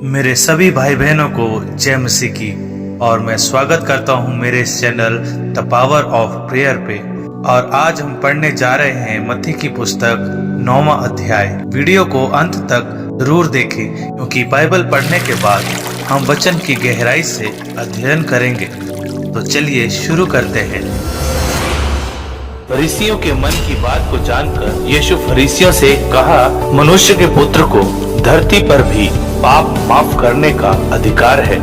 मेरे सभी भाई बहनों को जय मसीह की। और मैं स्वागत करता हूं मेरे इस channel the power of prayer पे। और आज हम पढ़ने जा रहे हैं मत्ती की पुस्तक 9वां अध्याय। वीडियो को अंत तक जरूर देखें, क्योंकि बाइबल पढ़ने के बाद हम वचन की गहराई से अध्ययन करेंगे। तो चलिए शुरू करते हैं। फरीसियों के मन की बात को जानकर यीशु फरीसियों से कहा, मनुष्य के पुत्र को धरती पर भी पाप माफ करने का अधिकार है।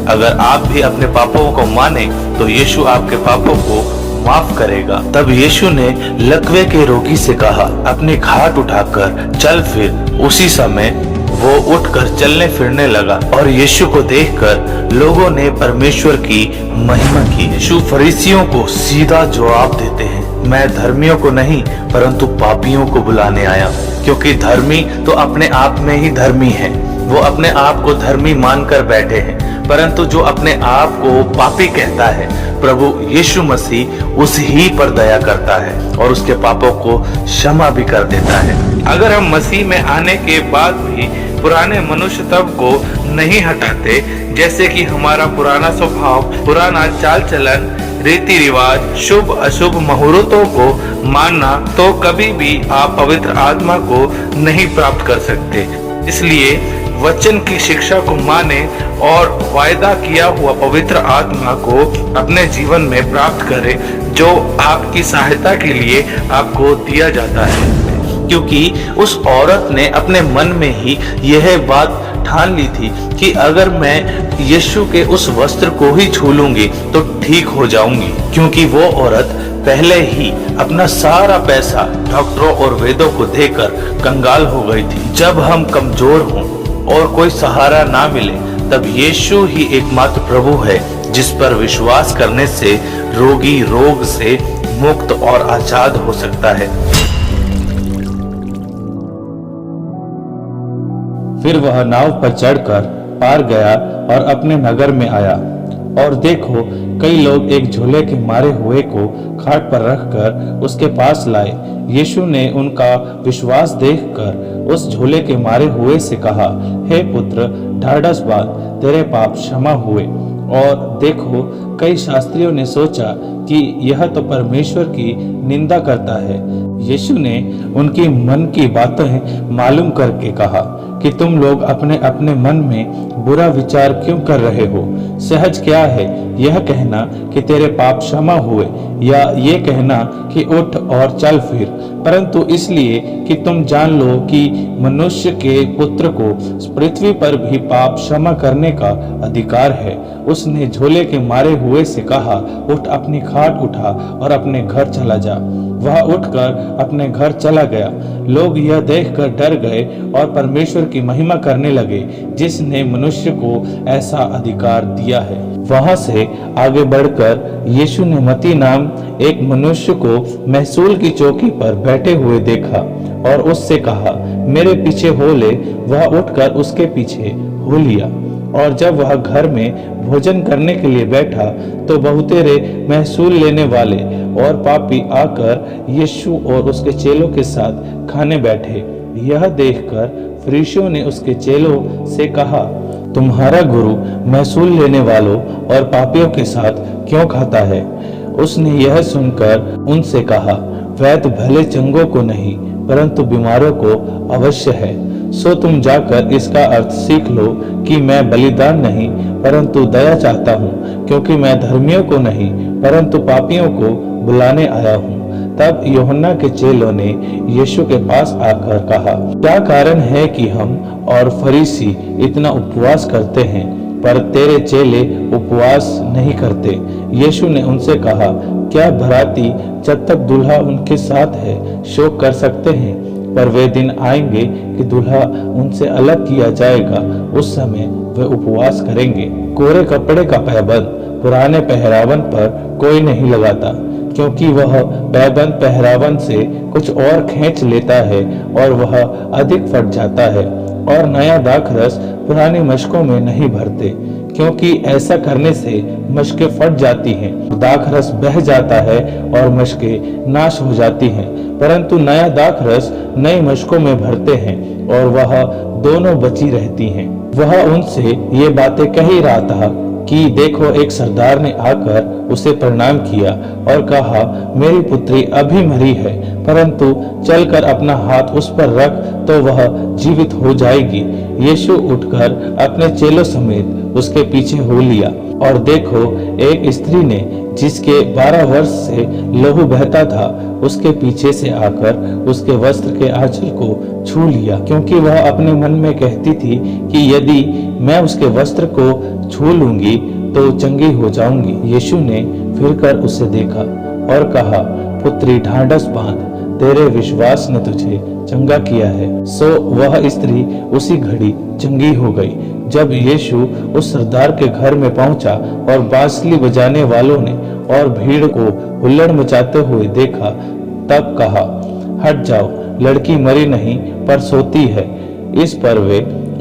अगर आप भी अपने पापों को माने तो यीशु आपके पापों को माफ करेगा। तब यीशु ने लकवे के रोगी से कहा, अपनी खाट उठाकर चल फिर। उसी समय वो उठकर चलने फिरने लगा और यीशु को देखकर लोगों ने परमेश्वर की महिमा की। यीशु फरीसियों को सीधा जवाब देते हैं, मैं धर्मियों को नहीं परंतु पापियों को बुलाने आया। क्योंकि धर्मी तो अपने आप में ही धर्मी है, वो अपने आप को धर्मी मानकर बैठे हैं, परंतु जो अपने आप को पापी कहता है, प्रभु यीशु मसीह उस ही पर दया करता है और उसके पापों को क्षमा भी कर देता है। अगर हम मसीह में आने के बाद भी पुराने मनुष्य तब को नहीं हटाते, जैसे कि हमारा पुराना स्वभाव, पुराना चाल चलन, रीति रिवाज, शुभ अशुभ मुहूर्तों को मानना, तो कभी भी आप पवित्र आत्मा को नहीं प्राप्त कर सकते। इसलिए वचन की शिक्षा को माने और वायदा किया हुआ पवित्र आत्मा को अपने जीवन में प्राप्त करें, जो आपकी सहायता के लिए आपको दिया जाता है। क्योंकि उस औरत ने अपने मन में ही यह बात ठान ली थी कि अगर मैं यीशु के उस वस्त्र को ही छू लूंगी तो ठीक हो जाऊंगी। क्योंकि वो औरत पहले ही अपना सारा पैसा डॉक्टरों और वेदों को देकर कंगाल हो गई थी। जब हम कमजोर हों और कोई सहारा ना मिले, तब यीशु ही एकमात्र प्रभु है, जिस पर विश्वास करने से रोगी रोग से मुक्त और आजाद हो सकता है। फिर वह नाव पर चढ़कर पार गया और अपने नगर में आया। और देखो, कई लोग एक झूले के मारे हुए को खाट पर रखकर उसके पास लाए। यीशु ने उनका विश्वास देखकर उस झूले के मारे हुए से कहा, हे पुत्र, ढाढ़स बांध, तेरे पाप क्षमा हुए। और देखो, कई शास्त्रियों ने सोचा कि यह तो परमेश्वर की निंदा करता है। यीशु ने उनकी मन की बातें मालूम करके कहा कि तुम लोग अपने अपने मन में बुरा विचार क्यों कर रहे हो। सहज क्या है यह कहना कि तेरे पाप क्षमा हुए, या ये कहना कि उठ और चल फिर। परंतु इसलिए कि तुम जान लो कि मनुष्य के पुत्र को पृथ्वी पर भी पाप क्षमा करने का अधिकार है। उसने झोले के मारे हुए से कहा, उठ, अपनी खाट उठा और अपने घर चला जा। वह उठकर अपने घर चला गया। लोग यह देखकर डर गए और परमेश्वर की महिमा करने लगे, जिसने मनुष्य को ऐसा अधिकार दिया है। वहां से आगे बढ़कर यीशु ने मत्ती नाम एक मनुष्य को महसूल की चौकी पर बैठे हुए देखा और उससे कहा, मेरे पीछे हो ले। वह उठकर उसके पीछे हो लिया। और जब वह घर में भोजन करने के लिए बैठा, तो बहुतेरे महसूल लेने वाले और पापी आकर यीशु और उसके चेलों के साथ खाने बैठे। यह देखकर फरीसियों ने उसके चेलों से कहा, तुम्हारा गुरु महसूल लेने वालों और पापियों के साथ क्यों खाता है? उसने यह सुनकर उनसे कहा, वैद्य भले चंगों को नहीं परंतु बीमारों को अवश्य है। सो तुम जाकर इसका अर्थ सीख लो कि मैं बलिदान नहीं परंतु दया चाहता हूँ, क्योंकि मैं धर्मियों को नहीं परंतु पापियों को बुलाने आया हूँ। तब यूहन्ना के चेलों ने यीशु के पास आकर कहा, क्या कारण है कि हम और फरीसी इतना उपवास करते हैं, पर तेरे चेले उपवास नहीं करते? यीशु ने उनसे कहा, क्या बराती जब तक दूल्हा उनके साथ है शोक कर सकते हैं? पर वे दिन आएंगे कि दूल्हा उनसे अलग किया जाएगा, उस समय वे उपवास करेंगे। कोरे कपड़े का पैबंद पुराने पहरावन पर कोई नहीं लगाता, क्योंकि वह पैबंद पहरावन से कुछ और खींच लेता है और वह अधिक फट जाता है। और नया दाखरस पुरानी मशकों में नहीं भरते, क्योंकि ऐसा करने से मशकें फट जाती हैं, दाखरस बह जाता है और मशकें नाश हो जाती हैं। परंतु नया दाखरस नई मशकों में भरते हैं और वह दोनों बची रहती हैं। वह उनसे ये बातें कह ही रहा था कि देखो, एक सरदार ने आकर उसे प्रणाम किया और कहा, मेरी पुत्री अभी मरी है, परंतु चलकर अपना हाथ उस पर रख तो वह जीवित हो जाएगी। यीशु उठकर अपने चेलों समेत उसके पीछे हो लिया और देखो, एक स्त्री ने जिसके 12 वर्ष से लहू बहता था उसके पीछे से आकर उसके वस्त्र के आंचल को छू लिया, क्योंकि वह अपने मन में कहती थी कि यदि मैं उसके वस्त्र को छू लूंगी तो चंगी हो जाऊंगी। यीशु ने फिरकर उसे देखा और कहा, पुत्री, ढांढस बांध, तेरे विश्वास ने तुझे चंगा किया है। सो वह स्त्री उसी घड़ी चंगी हो गई। जब यीशु उस सरदार के घर में पहुंचा और बांसुरी बजाने वालों ने और भीड़ को हुल्लड़ मचाते हुए देखा, तब कहा, हट जाओ, लड़की मरी नहीं पर सोती है। इस पर वे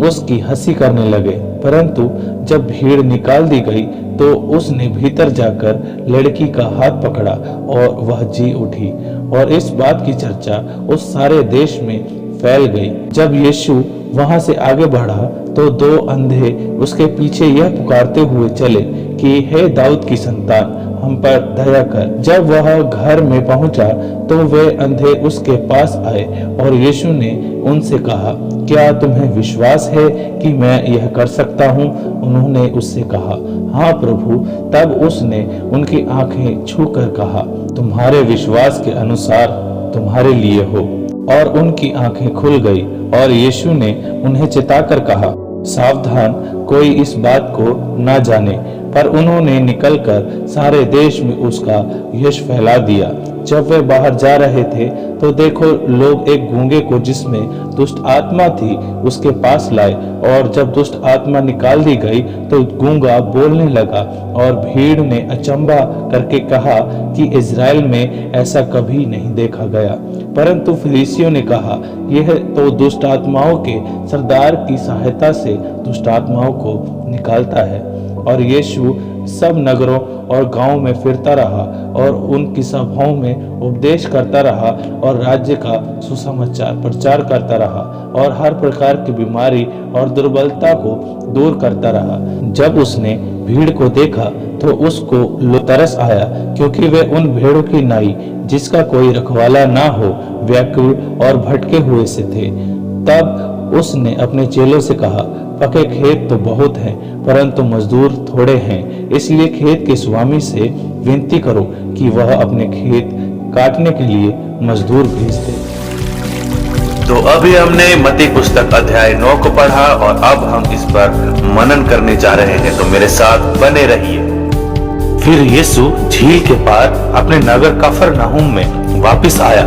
उसकी हंसी करने लगे। परंतु जब भीड़ निकाल दी गई तो उसने भीतर जाकर लड़की का हाथ पकड़ा और वह जी उठी, और इस बात की चर्चा उस सारे देश में फैल गई। जब यीशु वहां से आगे बढ़ा तो 2 अंधे उसके पीछे यह पुकारते हुए चले कि हे दाऊद की संतान, हम पर दया कर। जब वह घर में पहुंचा तो वे अंधे उसके पास आए और यीशु ने उनसे कहा, क्या तुम्हें विश्वास है कि मैं यह कर सकता हूँ? उन्होंने उससे कहा, हाँ प्रभु। तब उसने उनकी आंखें छूकर कहा, तुम्हारे विश्वास के अनुसार तुम्हारे लिए हो। और उनकी आंखें खुल गई और यीशु ने उन्हें चिताकर कहा, सावधान, कोई इस बात को ना जाने। पर उन्होंने निकलकर सारे देश में उसका यश फैला दिया। जब वे बाहर जा रहे थे तो देखो, लोग एक गूंगे को जिसमें दुष्ट आत्मा थी उसके पास लाए, और जब दुष्ट आत्मा निकाल दी गई तो गूंगा बोलने लगा, और भीड़ ने अचंभा करके कहा कि इज़राइल में ऐसा कभी नहीं देखा गया। परंतु फरीसियों ने कहा, यह तो दुष्ट आत्माओं के सरदार की सहायता से दुष्ट आत्माओं को निकालता है। और यीशु सब नगरों और गांवों में फिरता रहा और उनकी सभाओं में उपदेश करता रहा और राज्य का सुसमाचार प्रचार करता रहा और हर प्रकार की बीमारी और दुर्बलता को दूर करता रहा। जब उसने भीड़ को देखा तो उसको तरस आया, क्योंकि वे उन भेड़ों की नाई जिसका कोई रखवाला ना हो व्याकुल और भटके हुए से थे। तब उसने अपने चेलों से कहा, पके खेत तो बहुत हैं, परंतु मजदूर थोड़े हैं, इसलिए खेत के स्वामी से विनती करो कि वह अपने खेत काटने के लिए मजदूर भेज दे। तो अभी हमने मत्ती पुस्तक अध्याय 9 को पढ़ा और अब हम इस पर मनन करने जा रहे हैं, तो मेरे साथ बने रहिए। फिर यीशु झील के पार अपने नगर कफरनहूम में वापस आया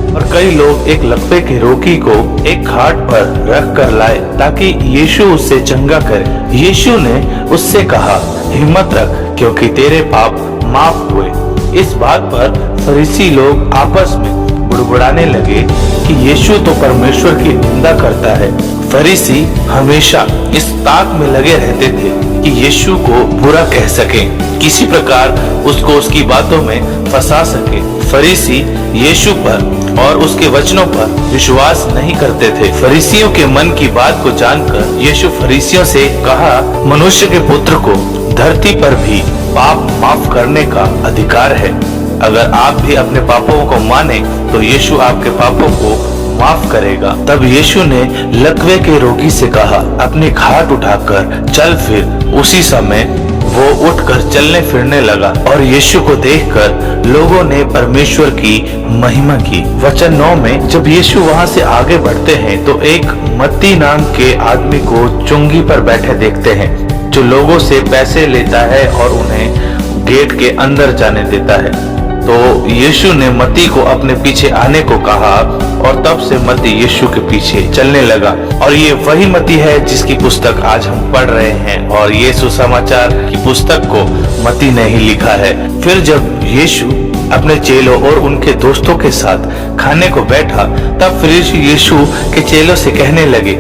और कई लोग एक लकवे के रोगी को एक खाट पर रख कर लाए ताकि यीशु उससे चंगा करे। यीशु ने उससे कहा, हिम्मत रख, क्योंकि तेरे पाप माफ हुए। इस बात पर फरीसी लोग आपस में बुड़बुड़ाने लगे कि यीशु तो परमेश्वर की निंदा करता है। फरीसी हमेशा इस ताक में लगे रहते थे कि यीशु को बुरा कह सकें, किसी प्रकार उसको उसकी बातों में फंसा सके। फरीसी यीशु पर और उसके वचनों पर विश्वास नहीं करते थे। फरीसियों के मन की बात को जानकर यीशु फरीसियों से कहा, मनुष्य के पुत्र को धरती पर भी पाप माफ करने का अधिकार है। अगर आप भी अपने पापों को माने तो यीशु आपके पापों को माफ करेगा। तब यीशु ने लकवे के रोगी से कहा, अपनी खाट उठाकर चल। फिर उसी समय वो उठकर चलने फिरने लगा और यीशु को देखकर लोगों ने परमेश्वर की महिमा की। वचन 9 में जब यीशु वहां से आगे बढ़ते हैं तो एक मत्ती नाम के आदमी को चुंगी पर बैठे देखते हैं, जो लोगों से पैसे लेता है और उन्हें गेट के अंदर जाने देता है। तो यीशु ने मत्ती को अपने पीछे आने को कहा और तब से मत्ती यीशु के पीछे चलने लगा। और ये वही मत्ती है जिसकी पुस्तक आज हम पढ़ रहे हैं, और ये सुसमाचार की पुस्तक को मत्ती ने ही लिखा है। फिर जब यीशु अपने चेलों और उनके दोस्तों के साथ खाने को बैठा, तब फरीसी यीशु के चेलों से कहने लगे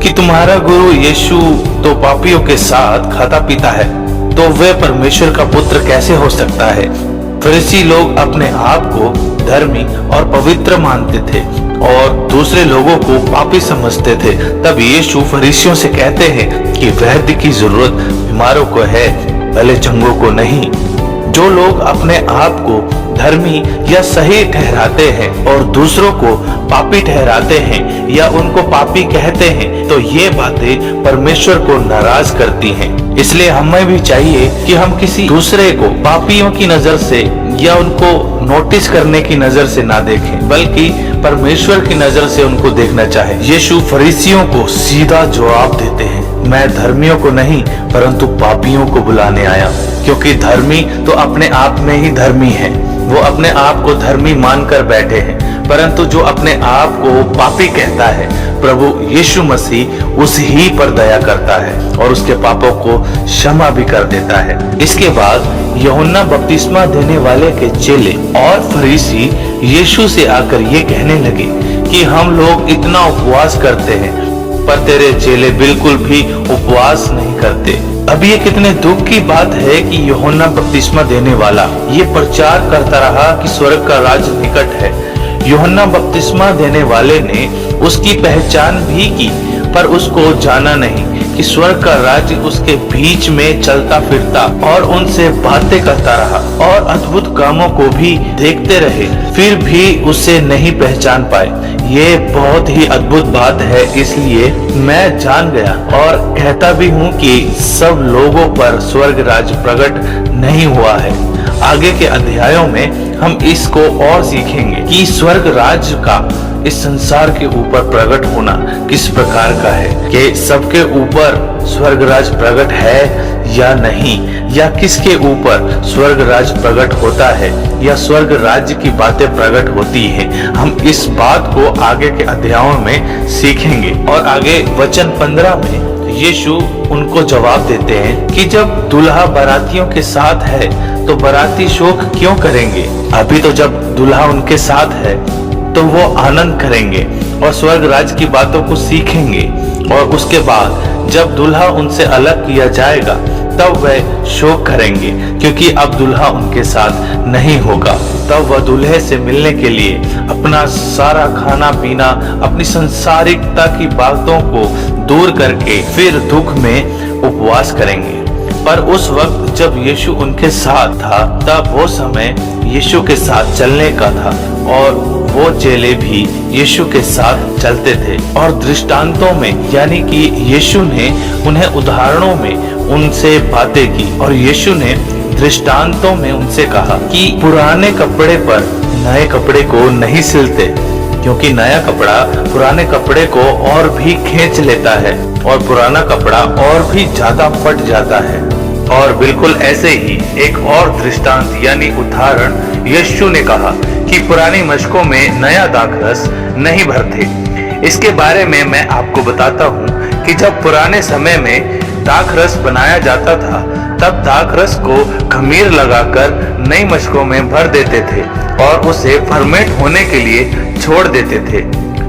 कि तुम्हारा गुरु यीशु तो पापियों के साथ खाता पीता है, तो वह परमेश्वर का पुत्र कैसे हो सकता है? फरीसी लोग अपने आप को धर्मी और पवित्र मानते थे और दूसरे लोगों को पापी समझते थे। तब यीशु फरीसियों से कहते हैं कि वैद्य की जरूरत बीमारों को है, भले चंगों को नहीं। जो लोग अपने आप को धर्मी या सही ठहराते हैं और दूसरों को पापी ठहराते हैं या उनको पापी कहते हैं, तो ये बातें परमेश्वर को नाराज करती हैं। इसलिए हमें भी चाहिए कि हम किसी दूसरे को पापियों की नजर से या उनको नोटिस करने की नजर से ना देखें, बल्कि परमेश्वर की नजर से उनको देखना चाहे। यीशु फरीसियों को सीधा जवाब देते हैं, मैं धर्मियों को नहीं परंतु पापियों को बुलाने आया। क्योंकि धर्मी तो अपने आप में ही धर्मी है, वो अपने आप को धर्मी मानकर बैठे हैं, परंतु जो अपने आप को पापी कहता है, प्रभु यीशु मसीह उस ही पर दया करता है और उसके पापों को क्षमा भी कर देता है। इसके बाद यूहन्ना बपतिस्मा देने वाले के चेले और फरीसी यीशु से आकर ये कहने लगे कि हम लोग इतना उपवास करते हैं, पर तेरे चेले बिल्कुल भी उपवास नहीं करते। अब ये कितने दुख की बात है कि यूहन्ना बपतिस्मा देने वाला ये प्रचार करता रहा कि स्वर्ग का राज्य निकट है। यूहन्ना बपतिस्मा देने वाले ने उसकी पहचान भी की, पर उसको जाना नहीं कि स्वर्ग का राज्य उसके बीच में चलता फिरता और उनसे बातें करता रहा और अद्भुत कामों को भी देखते रहे, फिर भी उसे नहीं पहचान पाए। ये बहुत ही अद्भुत बात है, इसलिए मैं जान गया और कहता भी हूँ कि सब लोगों पर स्वर्ग राज्य प्रकट नहीं हुआ है। आगे के अध्यायों में हम इसको और सीखेंगे कि स्वर्ग राज्य का इस संसार के ऊपर प्रकट होना किस प्रकार का है, कि सबके ऊपर स्वर्ग राज प्रकट है या नहीं, या किसके ऊपर स्वर्ग राज प्रकट होता है या स्वर्ग राज्य की बातें प्रकट होती हैं। हम इस बात को आगे के अध्यायों में सीखेंगे। और आगे वचन 15 में यीशु उनको जवाब देते हैं कि जब दुल्हा बारातियों के साथ है तो बाराती शोक क्यों करेंगे? अभी तो जब दुल्हा उनके साथ है तो वो आनंद करेंगे और स्वर्ग राज्य की बातों को सीखेंगे। और उसके बाद जब दुल्हा उनसे अलग किया जाएगा तब वह शोक करेंगे, क्योंकि अब दुल्हा उनके साथ नहीं होगा। तब वह दूल्हे से मिलने के लिए अपना सारा खाना पीना, अपनी संसारिकता की बातों को दूर करके फिर दुख में उपवास करेंगे। पर उस वक्त जब यीशु उनके साथ था, तब वो समय यीशु के साथ चलने का था और वो चेले भी यीशु के साथ चलते थे। और दृष्टांतों में, यानी कि यीशु ने उन्हें उदाहरणों में उनसे बातें की और यीशु ने दृष्टांतों में उनसे कहा कि पुराने कपड़े पर नए कपड़े को नहीं सिलते, क्योंकि नया कपड़ा पुराने कपड़े को और भी खींच लेता है और पुराना कपड़ा और भी ज्यादा फट जाता है। और बिल्कुल ऐसे ही एक और दृष्टांत यानी उदाहरण यीशु ने कहा कि पुरानी मशकों में नया दाखरस नहीं भरते। इसके बारे में मैं आपको बताता हूँ कि जब पुराने समय में दाखरस बनाया जाता था, तब दाखरस को खमीर लगाकर नई मशकों में भर देते थे और उसे फर्मेंट होने के लिए छोड़ देते थे।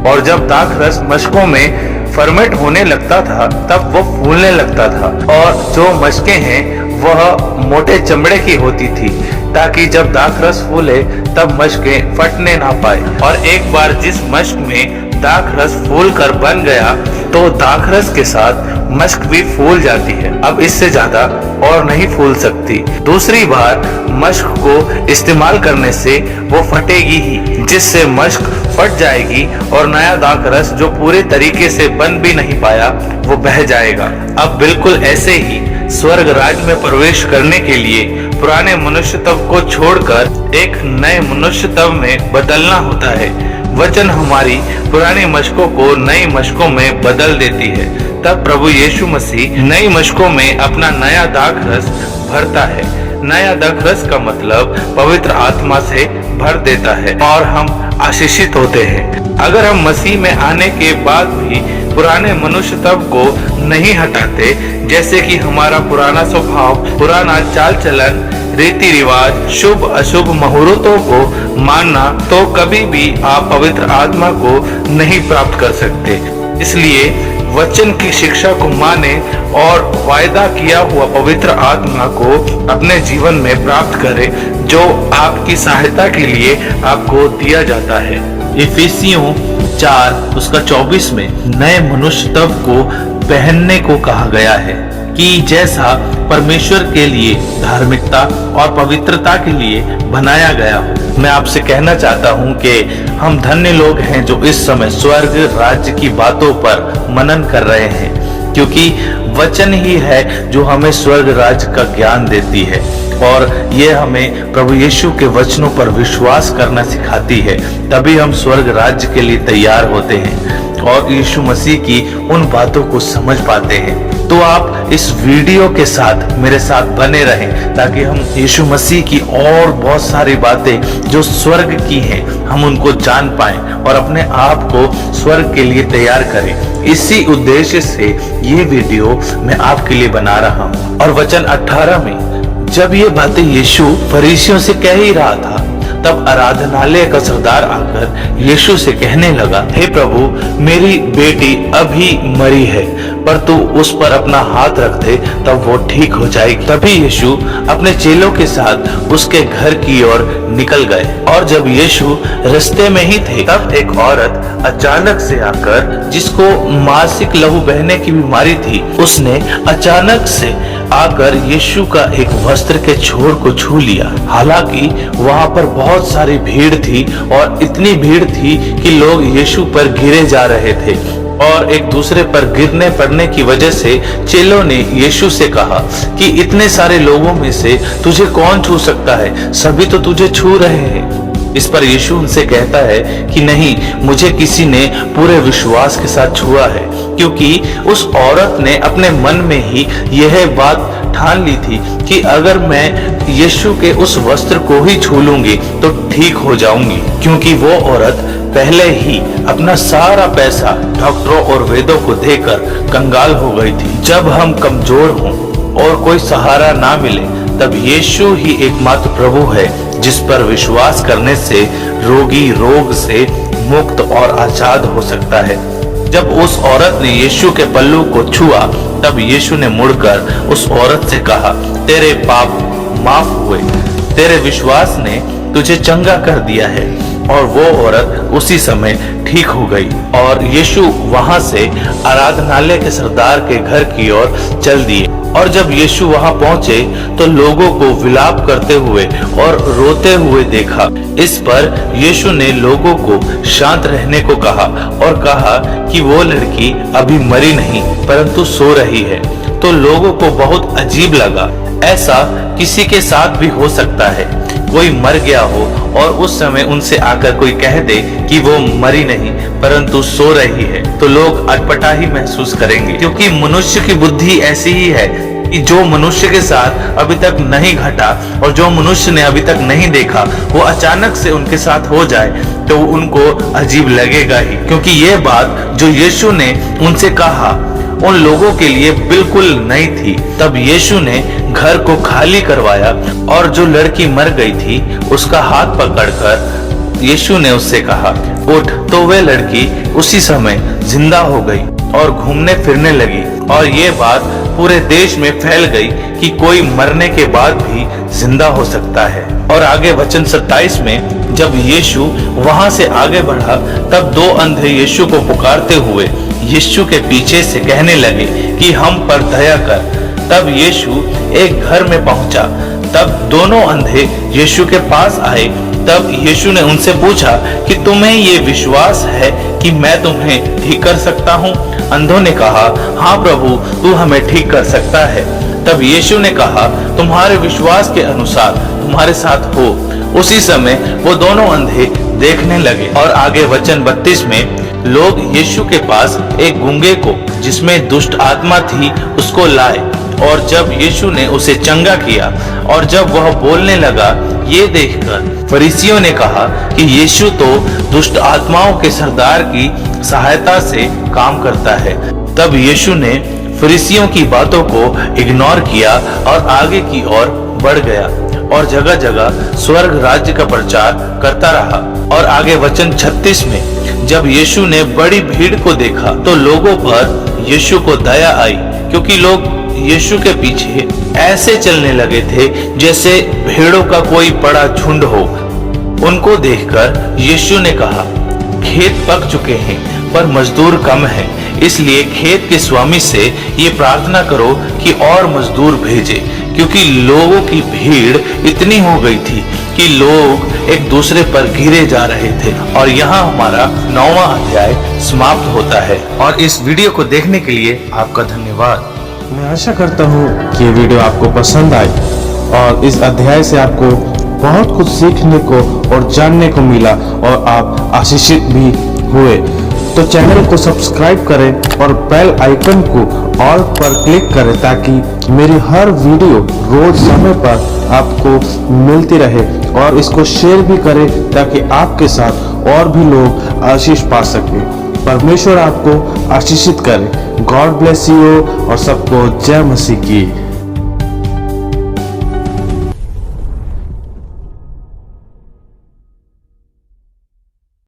और जब दाखरस मशकों में फर्मेंट होने लगता था, तब वो फूलने लगता था। और जो मशकें हैं वह मोटे चमड़े की होती थी, ताकि जब दाखरस फूले तब मशकें फटने ना पाए। और एक बार जिस मशक में दाखरस फूल कर बन गया, तो दाखरस के साथ मशक भी फूल जाती है। अब इससे ज्यादा और नहीं फूल सकती। दूसरी बार मशक को इस्तेमाल करने से वो फटेगी ही, जिससे मशक फट जाएगी और नया दाखरस जो पूरे तरीके से बन भी नहीं पाया वो बह जाएगा। अब बिल्कुल ऐसे ही स्वर्ग राज्य में प्रवेश करने के लिए पुराने मनुष्य तत्व को छोड़कर एक नए मनुष्य तत्व में बदलना होता है। वचन हमारी पुरानी मशकों को नई मशकों में बदल देती है। तब प्रभु यीशु मसीह नई मशकों में अपना नया दाखरस भरता है। नया दाखरस का मतलब पवित्र आत्मा से भर देता है और हम आशीषित होते हैं। अगर हम मसीह में आने के बाद भी पुराने मनुष्य तत्व को नहीं हटाते, जैसे कि हमारा पुराना स्वभाव, पुराना चाल चलन, रीति रिवाज, शुभ अशुभ मुहूर्तों को मानना, तो कभी भी आप पवित्र आत्मा को नहीं प्राप्त कर सकते। इसलिए वचन की शिक्षा को माने और वायदा किया हुआ पवित्र आत्मा को अपने जीवन में प्राप्त करे, जो आपकी सहायता के लिए आपको दिया जाता है। इफिसियों 4 उसका 24 में नए मनुष्य तब को पहनने को कहा गया है कि जैसा परमेश्वर के लिए धार्मिकता और पवित्रता के लिए बनाया गया हो। मैं आपसे कहना चाहता हूं कि हम धन्य लोग हैं जो इस समय स्वर्ग राज्य की बातों पर मनन कर रहे हैं, क्योंकि वचन ही है जो हमें स्वर्ग राज्य का ज्ञान देती है और ये हमें प्रभु यीशु के वचनों पर विश्वास करना सिखाती है। तभी हम स्वर्ग राज्य के लिए तैयार होते हैं और यीशु मसीह की उन बातों को समझ पाते हैं। तो आप इस वीडियो के साथ मेरे साथ बने रहें ताकि हम यीशु मसीह की और बहुत सारी बातें जो स्वर्ग की हैं हम उनको जान पाएं और अपने आप को स्वर्ग के लिए तैयार करें। इसी उद्देश्य से ये वीडियो मैं आपके लिए बना रहा हूँ। और वचन 18 में जब ये बातें यीशु फरीसियों से कह ही रहा था, तब आराधनालय का सरदार आकर यीशु से कहने लगा, हे प्रभु, मेरी बेटी अभी मरी है, पर तू उस पर अपना हाथ रख दे तब वो ठीक हो जाएगी। तभी यीशु अपने चेलों के साथ उसके घर की ओर निकल गए। और जब यीशु रास्ते में ही थे, तब एक औरत अचानक से आकर, जिसको मासिक लहू बहने की बीमारी थी, उसने अचानक से आकर यीशु का एक वस्त्र के छोर को छू लिया। हालांकि वहां पर बहुत सारी भीड़ थी और इतनी भीड़ थी कि लोग यीशु पर गिरे जा रहे थे और एक दूसरे पर गिरने पड़ने की वजह से चेलों ने यीशु से कहा कि इतने सारे लोगों में से तुझे कौन छू सकता है, सभी तो तुझे छू रहे हैं। इस पर यीशु उनसे कहता है कि नहीं, मुझे किसी ने पूरे विश्वास के साथ छुआ है, क्योंकि उस औरत ने अपने मन में ही यह बात ठान ली थी कि अगर मैं यीशु के उस वस्त्र को ही छू लूंगी तो ठीक हो जाऊंगी, क्योंकि वो औरत पहले ही अपना सारा पैसा डॉक्टरों और वेदों को देकर कंगाल हो गई थी। जब हम कमजोर हों और कोई सहारा ना मिले, तब यीशु ही एकमात्र प्रभु है जिस पर विश्वास करने से रोगी रोग से मुक्त और आजाद हो सकता है। जब उस औरत ने यीशु के पल्लू को छुआ, तब यीशु ने मुड़कर उस औरत से कहा, तेरे पाप माफ हुए, तेरे विश्वास ने तुझे चंगा कर दिया है। और वो औरत उसी समय ठीक हो गई और यीशु वहां से आराधनालय के सरदार के घर की ओर चल दिए। और जब यीशु वहां पहुंचे तो लोगों को विलाप करते हुए और रोते हुए देखा। इस पर यीशु ने लोगों को शांत रहने को कहा और कहा कि वो लड़की अभी मरी नहीं परंतु सो रही है। तो लोगों को बहुत अजीब लगा। ऐसा किसी के साथ भी हो सकता है, कोई मर गया हो और उस समय उनसे आकर कोई कह दे कि वो मरी नहीं परंतु सो रही है, तो लोग अटपटा ही महसूस करेंगे, क्योंकि मनुष्य की बुद्धि ऐसी ही है कि जो मनुष्य के साथ अभी तक नहीं घटा और जो मनुष्य ने अभी तक नहीं देखा वो अचानक से उनके साथ हो जाए तो उनको अजीब लगेगा ही। क्योंकि ये बात जो यीशु ने उनसे कहा उन लोगों के लिए बिल्कुल नई थी। तब यीशु ने घर को खाली करवाया और जो लड़की मर गई थी उसका हाथ पकड़कर यीशु ने उससे कहा, उठ। तो वह लड़की उसी समय जिंदा हो गई और घूमने फिरने लगी। और ये बात पूरे देश में फैल गई कि कोई मरने के बाद भी जिंदा हो सकता है। और आगे वचन 27 में जब यीशु वहां से आगे बढ़ा, तब 2 अंधे यीशु को पुकारते हुए यीशु के पीछे से कहने लगे कि हम पर दया कर। तब यीशु एक घर में पहुंचा। तब दोनों अंधे यीशु के पास आए। तब यीशु ने उनसे पूछा कि तुम्हें ये विश्वास है कि मैं तुम्हें ठीक कर सकता हूँ? अंधों ने कहा, हाँ प्रभु, तू हमें ठीक कर सकता है। तब यीशु ने कहा, तुम्हारे विश्वास के अनुसार तुम्हारे साथ हो। उसी समय वो दोनों अंधे देखने लगे। और आगे वचन 32 में लोग यीशु के पास एक गूंगे को, जिसमें दुष्ट आत्मा थी, उसको लाए। और जब यीशु ने उसे चंगा किया और जब वह बोलने लगा, ये देखकर फरीसियों ने कहा कि यीशु तो दुष्ट आत्माओं के सरदार की सहायता से काम करता है। तब यीशु ने फरीसियों की बातों को इग्नोर किया और आगे की ओर बढ़ गया और जगह जगह स्वर्ग राज्य का प्रचार करता रहा। और आगे वचन 36 में जब यीशु ने बड़ी भीड़ को देखा तो लोगों पर यीशु को दया आई, क्योंकि लोग यीशु के पीछे ऐसे चलने लगे थे जैसे भेड़ों का कोई बड़ा झुंड हो। उनको देखकर यीशु ने कहा, खेत पक चुके हैं पर मजदूर कम हैं, इसलिए खेत के स्वामी से ये प्रार्थना करो कि और मजदूर भेजे, क्योंकि लोगों की भीड़ इतनी हो गई थी कि लोग एक दूसरे पर घिरे जा रहे थे। और यहाँ हमारा 9वां अध्याय समाप्त होता है। और इस वीडियो को देखने के लिए आपका धन्यवाद। मैं आशा करता हूँ कि ये वीडियो आपको पसंद आई और इस अध्याय से आपको बहुत कुछ सीखने को और जानने को मिला और आप आशीषित भी हुए। तो चैनल को सब्सक्राइब करें और बेल आइकन को ऑल पर क्लिक करें ताकि मेरी हर वीडियो रोज समय पर आपको मिलती रहे, और इसको शेयर भी करें ताकि आपके साथ और भी लोग आशीष पा सकें। परमेश्वर आपको आशीषित करे। गॉड ब्लेस यू और सबको जय मसीह की।